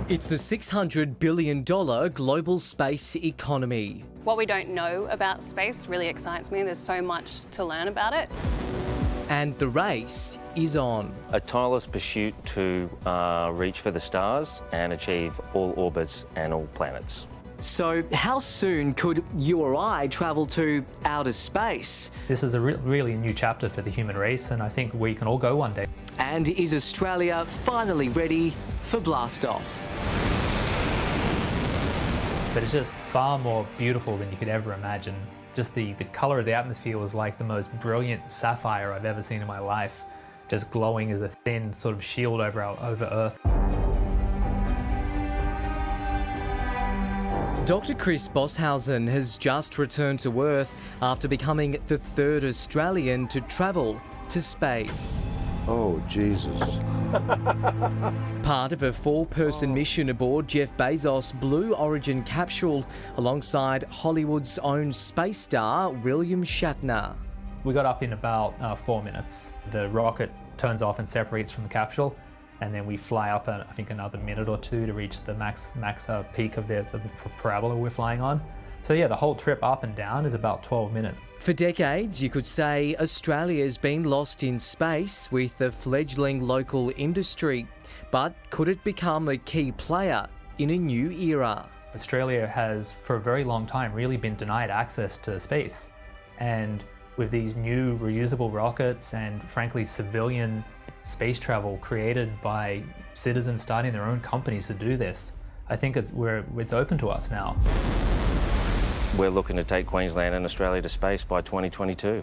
It's the $600 billion global space economy. What we don't know about space really excites me. There's so much to learn about it. And the race is on. A tireless pursuit to reach for the stars and achieve all orbits and all planets. So how soon could you or I travel to outer space? This is a really new chapter for the human race, and I think we can all go one day. And is Australia finally ready for blast-off? But it's just far more beautiful than you could ever imagine. Just the colour of the atmosphere was like the most brilliant sapphire I've ever seen in my life, just glowing as a thin sort of shield over Earth. Dr. Chris Bosshausen has just returned to Earth after becoming the third Australian to travel to space. Oh, Jesus. Part of a four-person mission aboard Jeff Bezos' Blue Origin capsule alongside Hollywood's own space star William Shatner. We got up in about 4 minutes. The rocket turns off and separates from the capsule, and then we fly up, I think, another minute or two to reach the max peak of the parabola we're flying on. So yeah, the whole trip up and down is about 12 minutes. For decades, you could say Australia's been lost in space with a fledgling local industry. But could it become a key player in a new era? Australia has, for a very long time, really been denied access to space. And with these new reusable rockets and, frankly, civilian space travel created by citizens starting their own companies to do this, I think it's open to us now. We're looking to take Queensland and Australia to space by 2022.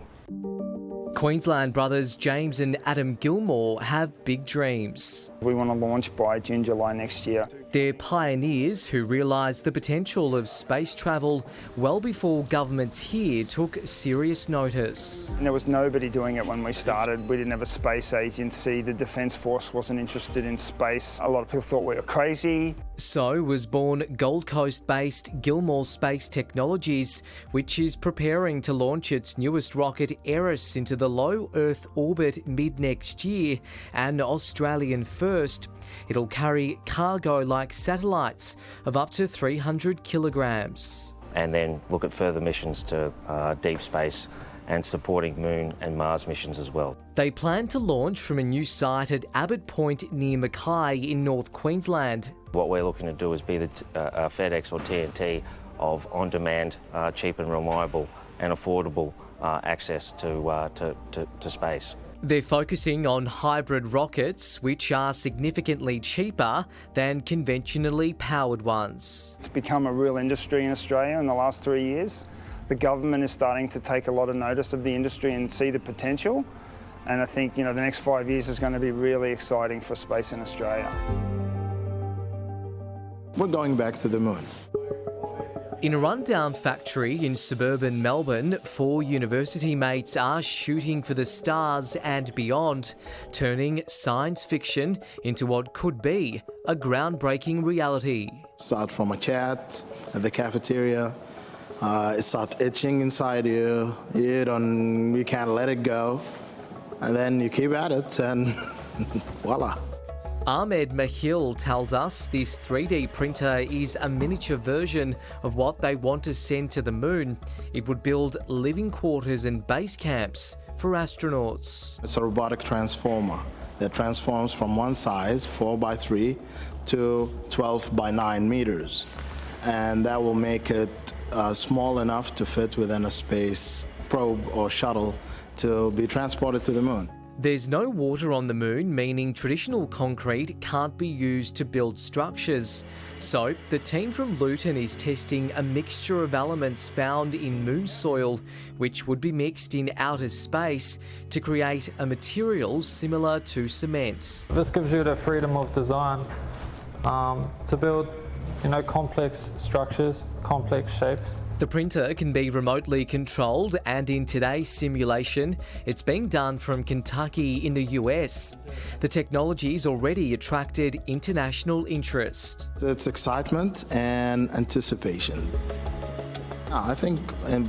Queensland brothers James and Adam Gilmore have big dreams. We want to launch by June, July next year. They're pioneers who realised the potential of space travel well before governments here took serious notice. And there was nobody doing it when we started. We didn't have a space agency. The Defence Force wasn't interested in space. A lot of people thought we were crazy. So was born Gold Coast-based Gilmore Space Technologies, which is preparing to launch its newest rocket, Eris, into the low Earth orbit mid-next year, an Australian first. It'll carry cargo-like satellites of up to 300 kilograms. And then look at further missions to deep space and supporting Moon and Mars missions as well. They plan to launch from a new site at Abbott Point near Mackay in North Queensland. What we're looking to do is be the FedEx or TNT of on-demand, cheap and reliable and affordable access to space. They're focusing on hybrid rockets, which are significantly cheaper than conventionally powered ones. It's become a real industry in Australia in the last 3 years. The government is starting to take a lot of notice of the industry and see the potential. And I think, the next 5 years is going to be really exciting for space in Australia. We're going back to the moon. In a rundown factory in suburban Melbourne, 4 university mates are shooting for the stars and beyond, turning science fiction into what could be a groundbreaking reality. Start from a chat at the cafeteria. It starts itching inside you. You can't let it go. And then you keep at it and voila. Ahmed Mahil tells us this 3D printer is a miniature version of what they want to send to the moon. It would build living quarters and base camps for astronauts. It's a robotic transformer that transforms from one size, 4x3, to 12x9 meters. And that will make it small enough to fit within a space probe or shuttle to be transported to the moon. There's no water on the moon, meaning traditional concrete can't be used to build structures. So the team from Luton is testing a mixture of elements found in moon soil, which would be mixed in outer space to create a material similar to cement. This gives you the freedom of design to build, complex structures, complex shapes. The printer can be remotely controlled, and in today's simulation, it's being done from Kentucky in the US. The technology's already attracted international interest. It's excitement and anticipation. I think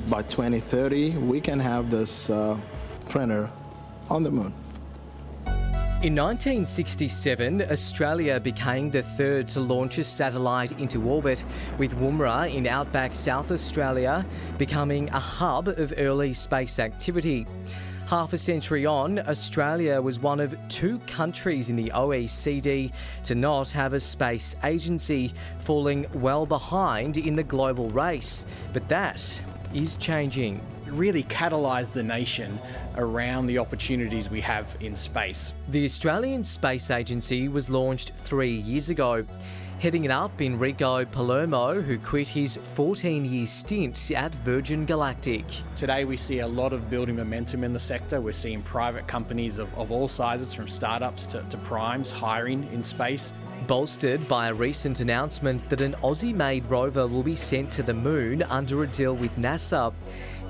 by 2030, we can have this printer on the moon. In 1967, Australia became the third to launch a satellite into orbit, with Woomera in outback South Australia becoming a hub of early space activity. Half a century on, Australia was one of 2 countries in the OECD to not have a space agency, falling well behind in the global race. But that is changing. Really catalyse the nation around the opportunities we have in space. The Australian Space Agency was launched 3 years ago. Heading it up, Enrico Palermo, who quit his 14-year stint at Virgin Galactic. Today we see a lot of building momentum in the sector. We're seeing private companies of all sizes, from startups to primes, hiring in space. Bolstered by a recent announcement that an Aussie-made rover will be sent to the moon under a deal with NASA,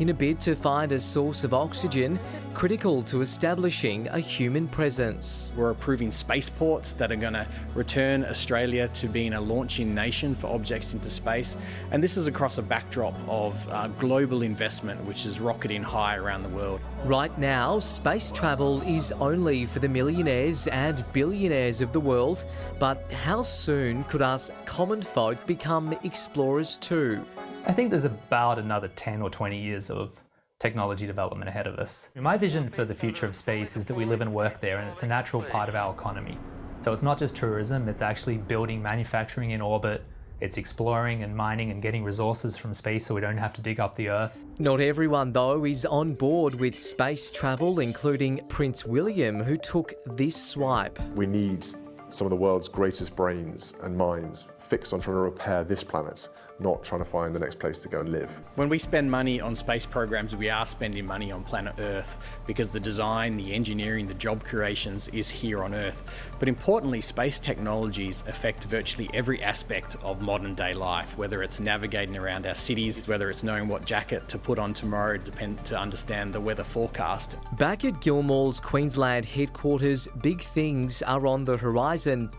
in a bid to find a source of oxygen critical to establishing a human presence. We're approving spaceports that are going to return Australia to being a launching nation for objects into space. And this is across a backdrop of global investment, which is rocketing high around the world. Right now, space travel is only for the millionaires and billionaires of the world. But how soon could us common folk become explorers too? I think there's about another 10 or 20 years of technology development ahead of us. My vision for the future of space is that we live and work there, and it's a natural part of our economy. So it's not just tourism, it's actually building manufacturing in orbit, it's exploring and mining and getting resources from space so we don't have to dig up the Earth. Not everyone, though, is on board with space travel, including Prince William, who took this swipe. We need some of the world's greatest brains and minds fixed on trying to repair this planet, not trying to find the next place to go and live. When we spend money on space programs, we are spending money on planet Earth, because the design, the engineering, the job creations is here on Earth. But importantly, space technologies affect virtually every aspect of modern day life, whether it's navigating around our cities, whether it's knowing what jacket to put on tomorrow to understand the weather forecast. Back at Gilmore's Queensland headquarters, big things are on the horizon.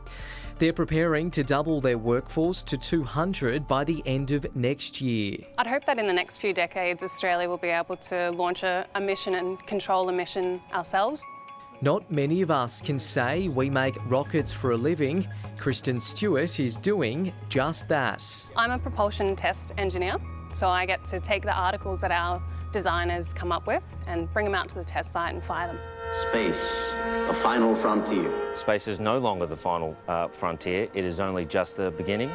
They're preparing to double their workforce to 200 by the end of next year. I'd hope that in the next few decades, Australia will be able to launch a mission and control a mission ourselves. Not many of us can say we make rockets for a living. Kristen Stewart is doing just that. I'm a propulsion test engineer, so I get to take the articles that our designers come up with and bring them out to the test site and fly them. Space, the final frontier. Space is no longer the final frontier, it is only just the beginning.